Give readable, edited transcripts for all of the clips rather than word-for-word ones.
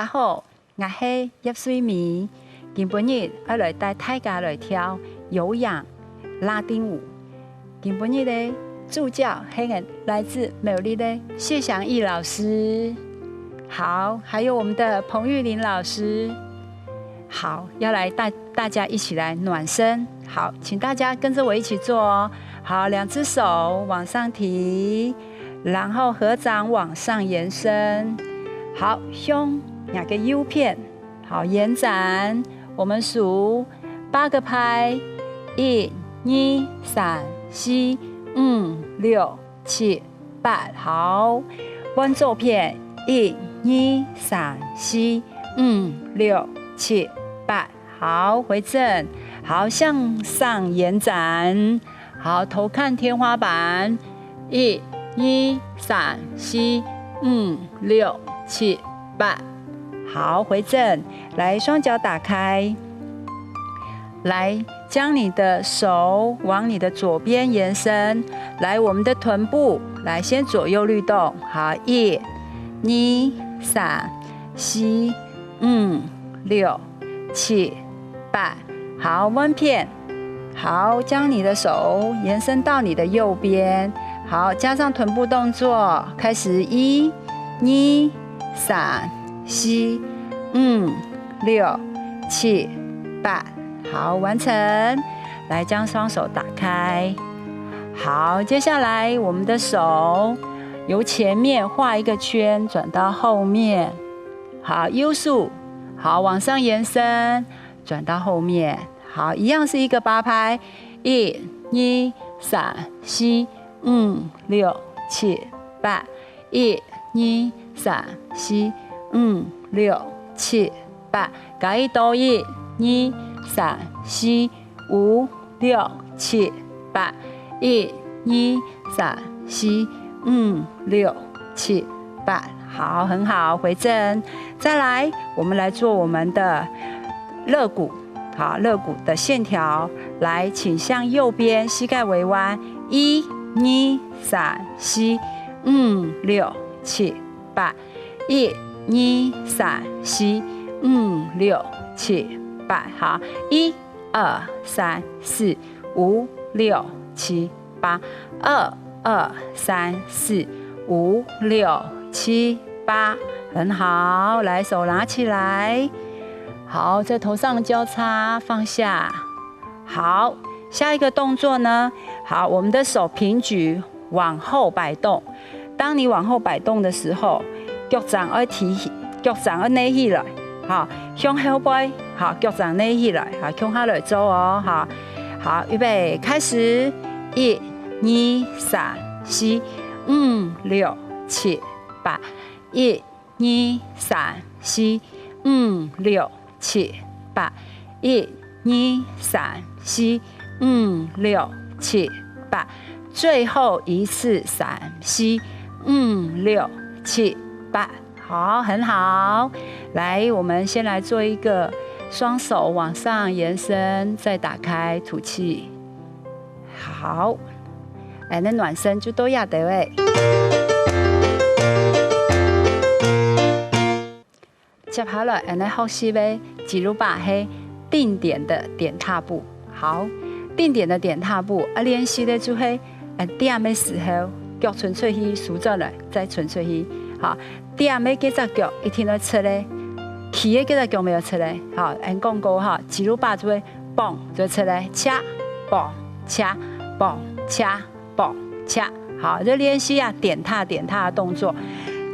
家好，我是叶水米。今日要来带大家来跳有氧拉丁舞。今日的助教是来自美丽的谢祥义老师。好，还有我们的彭玉玲老师。好，要来带大家一起来暖身。好，请大家跟着我一起做哦。好，两只手往上提，然后合掌往上延伸。好，胸两个 U 片，好，延展。我们数8个拍，1、2、3、4、5、6、7、8。好，弯奏片，1、2、3、4、5、6、7、8。好，回正。好，向上延展。好，头看天花板，1、2、3、4、5、6、7、8。好，回正。来，双脚打开。来，将你的手往你的左边延伸。来，我们的臀部，来先左右律动。好，1、2、3、4、5、6、7、8。好，弯片。好，将你的手延伸到你的右边。好，加上臀部动作，开始1、2、3、4、5、6、7、8。好，完成。来，将双手打开。好，接下来我们的手由前面画一个圈，转到后面。好，U 数。好，往上延伸，转到后面。好，一样是一个8拍，1、2、3、4、5、6、7、8。1、2、3、4、5、6、7、8。加一度1、2、3、4、5、6、7、8。1、2、3、4、5、6、7、8。好，很好，回正。再来，我们来做我们的肋骨。好，肋骨的线条。来，请向右边，膝盖微弯。1、2、3、4、5、6、7、8。1、2、3、4、5、6、7、8。好，1、2、3、4、5、6、7、8。2、2、3、4、5、6、7、8。很好，来，手拿起来。好，在头上交叉放下。好，下一个动作呢？好，我们的手平举往后摆动。当你往后摆动的时候，脚掌要提起，脚掌要捏起来。好，向后背。好，脚掌捏起来。好，向下来做哦。好，好，预备，开始。1、2、3、4、5、6、7、8。1、2、3、4、5、6、7、8。1、2、3、4、5、6、7、8。最后一次3、4、5、6、7、8。好，很好。来，我们先来做一个双手往上延伸，再打开吐气。好，来，那暖身就都要得喂。接下来，我们学习的几路把是定点的点踏步。好，定点的点踏步练习的就係點的時候，腳伸出去，數咗來，再伸出去。好，點的幾隻腳一定要出來，起的幾隻腳沒有出來。好，按講過哈，幾路把就會蹦就出來，掐蹦掐蹦掐蹦掐。好，就練習啊點踏點踏的動作。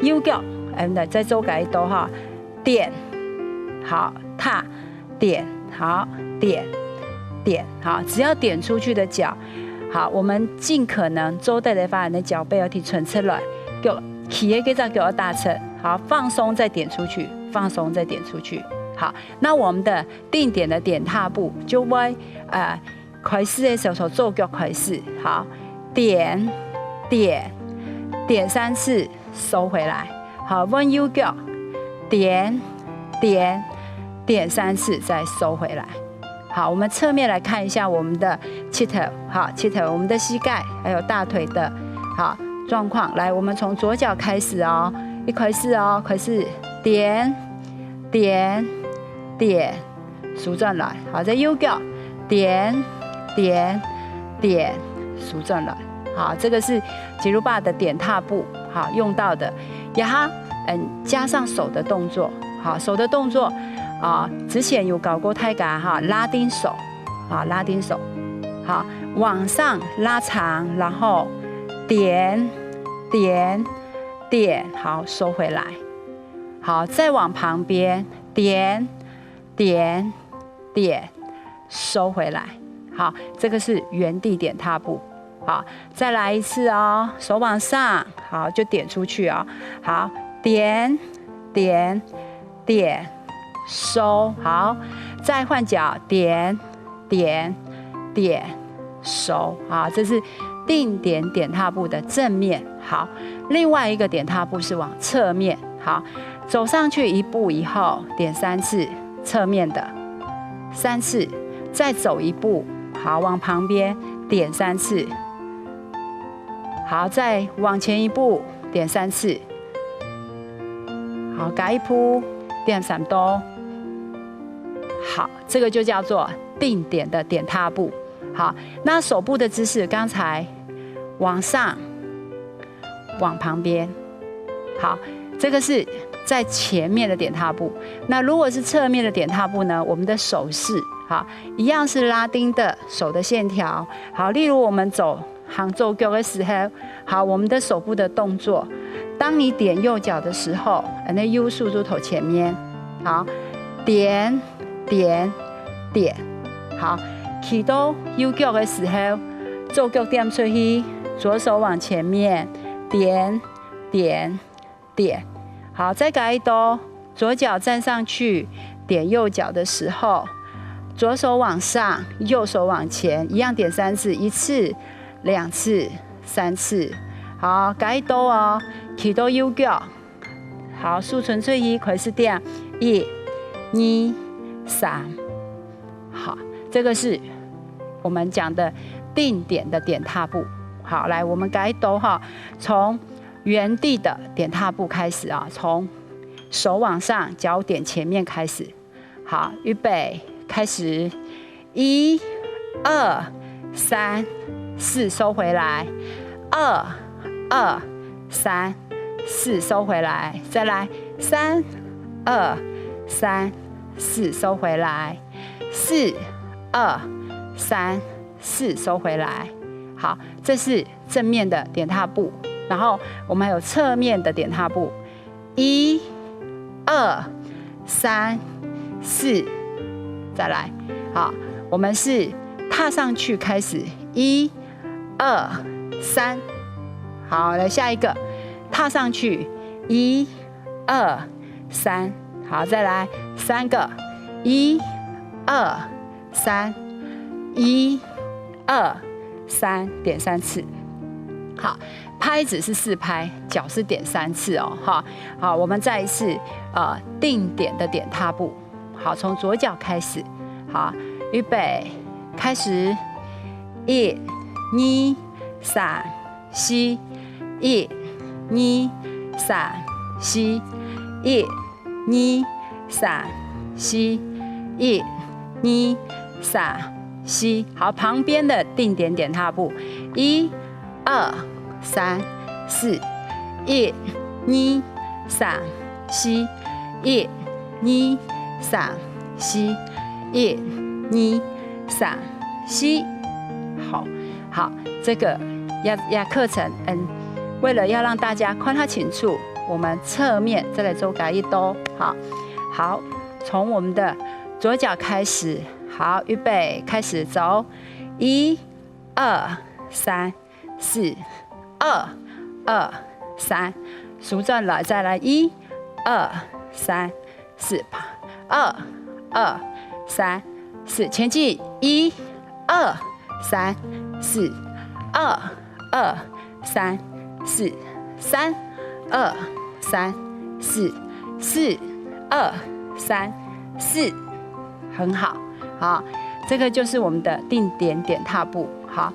右腳再做個一度哈。點，好，踏，點，好，點，點，好，只要點出去的腳，好，我們盡可能做對的把人的腳背要提存出來，腳起的幾隻腳要打直，好，放鬆再點出去，放鬆再點出去，好，那我們的定點的點踏步就會開始的時候從左腳開始，好，點，點，點3次收回來，好，彎右腳。點點點3次，再收回來。好，我們側面來看一下我們的膝頭，好，膝頭，我們的膝蓋還有大腿的好狀況。來，我們從左腳開始哦，一開始哦，開始點点点，数转来。好，在右脚点点点，数转来。好，这个是吉鲁巴的点踏步，好用到的。也哈，加上手的动作。好，手的动作之前有搞过泰嘎哈，拉丁手，好，拉丁手，好，往上拉长，然后点点点，好，收回来。好，再往旁边点点点，收回来。好，这个是原地点踏步。好，再来一次哦，手往上，好，就点出去哦。好，点点点，收。好，再换脚，点点点，收。好，这是定点点踏步的正面。好，另外一个点踏步是往侧面。好，走上去一步以后，点3次，侧面的3次，再走一步，好，往旁边点3次。好，再往前一步，点3次。好，改一步，点3度。好，这个就叫做定点的点踏步。好，那手部的姿势，刚才往上，往旁边。好，这个是在前面的点踏步。那如果是侧面的点踏步呢？我们的手势，好，一样是拉丁的手的线条。好，例如我们走杭州脚的时候，好，我们的手部的动作，当你点右脚的时候，那 U 数珠头前面，好，点点点，好，起到右脚的时候，左脚点出去，左手往前面，点点点，好，再改一度，左脚站上去，点右脚的时候，左手往上，右手往前，一样点3次，1次。2次、3次，好，改度哦，起到右脚，好，竖唇出去，开始点1、2、3，好，这个是我们讲的定点的点踏步。好，来，我们改度哈，从原地的点踏步开始啊，从手往上，脚点前面开始。好，预备，开始，1、2、3。4收回来，2、2、3、4收回来，再来3、2、3、4收回来，4、2、3、4收回来。好，这是正面的点踏步，然后我们还有侧面的点踏步，1、2、3、4，再来。好，我们是踏上去开始，1、2、3，好，来下一个，踏上去，1、2、3，好，再来3个，1、2、3、1、2、3，点3次。好，拍子是4拍，脚是点3次哦，哈，好，我们再一次定点的点踏步。好，从左脚开始，好，预备，开始，1、2、3、4，1、2、3、4，1、2、3、4，1、2、3、4。好，旁边的定点点踏步，1、2、3、4，1、2、3、4，1、2、3、4，1、2、3、4。好，好，这个要课程，为了要让大家看得清楚，我们侧面再来做改一度。好，好，从我们的左脚开始，好，预备，开始走，1、2、3、4，2、2、3，数转来，再来1、2、3、4，2、2、3、4，前进，1、2、3、4，2、2、3、4，3、2、3、4，4、2、3、4，很好，好，这个就是我们的定点点踏步。好，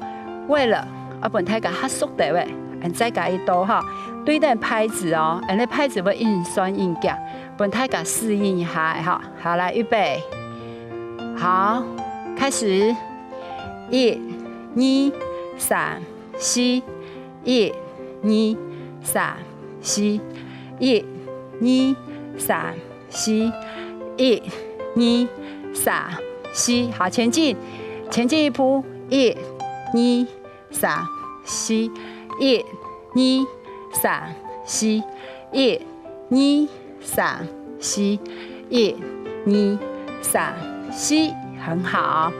为了本太个较速的喂，再改一度哈，对等拍子哦，那拍子会硬酸硬夹，本太甲适应一下哈。好，来预备，好，开始，1、2、3、4，1、2、3、4，1、2、3、4，1、2、3、4，好，前进一步，1、2、3、4，1、2、3、4，1、2、3、4，1、2、3、4，很好，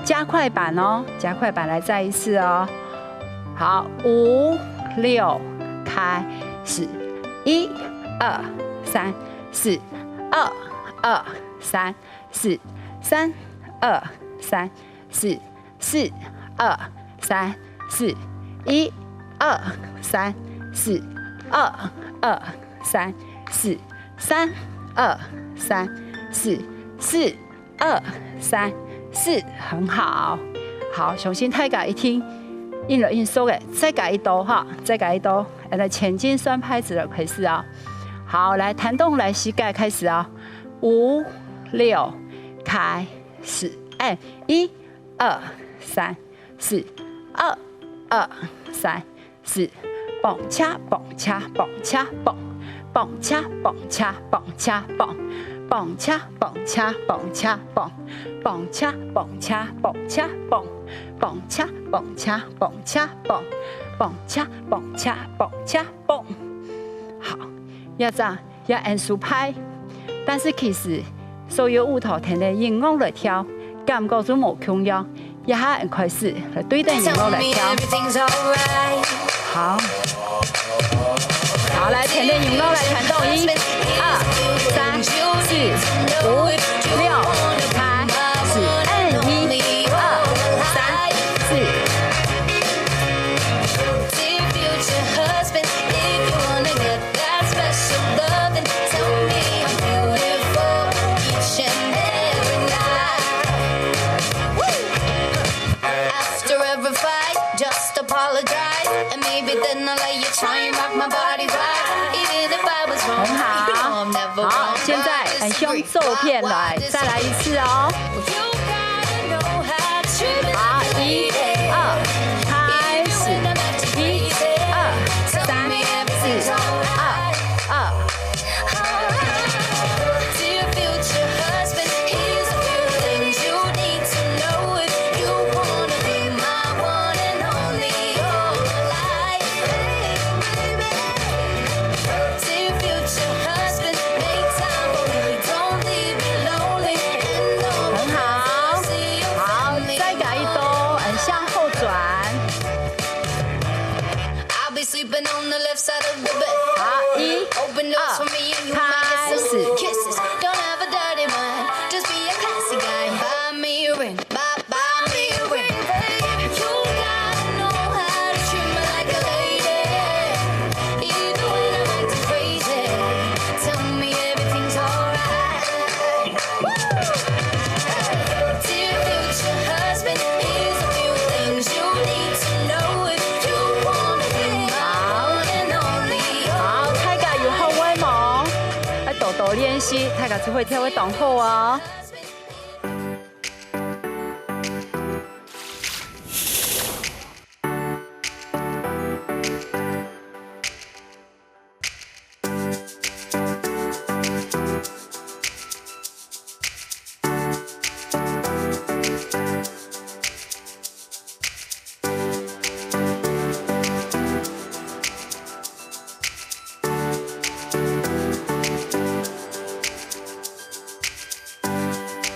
加快版哦，加快版来再一次哦。好，5、6，开始，1、2、3、4，2、2、3、4，3、2、3、4，4、2、3、4，1、2、3、4，2、2、3、4，3、2、3、4，4、2、3、4，很好。好，重新大家一听，应了应收的，再改一刀哈，再改一刀，来前进算拍子了，开始啊。好，来弹动，来膝盖开始啊，5、6，开始，哎，1、2、3、4，2、2、3、4，蹦恰蹦恰蹦恰蹦，蹦恰蹦恰蹦恰蹦，蹦恰蹦恰蹦恰蹦，蹦恰蹦恰蹦恰蹦，蹦恰蹦恰蹦恰蹦，蹦恰蹦恰蹦恰蹦。好，要这样要按数拍，但是其实所有舞蹈团的音乐来跳，感觉就无重要，一下按开始来对等音乐来跳。好，好，来前面音乐来弹动，1、2、3、4、5、6，开始，按1、2、3、4。很好，好，现在很胸奏片来，再来一次哦。好，1、2，开始，1、2、3、4、2、2。好，1、2，开始。练习，大家只会跳会动好哦。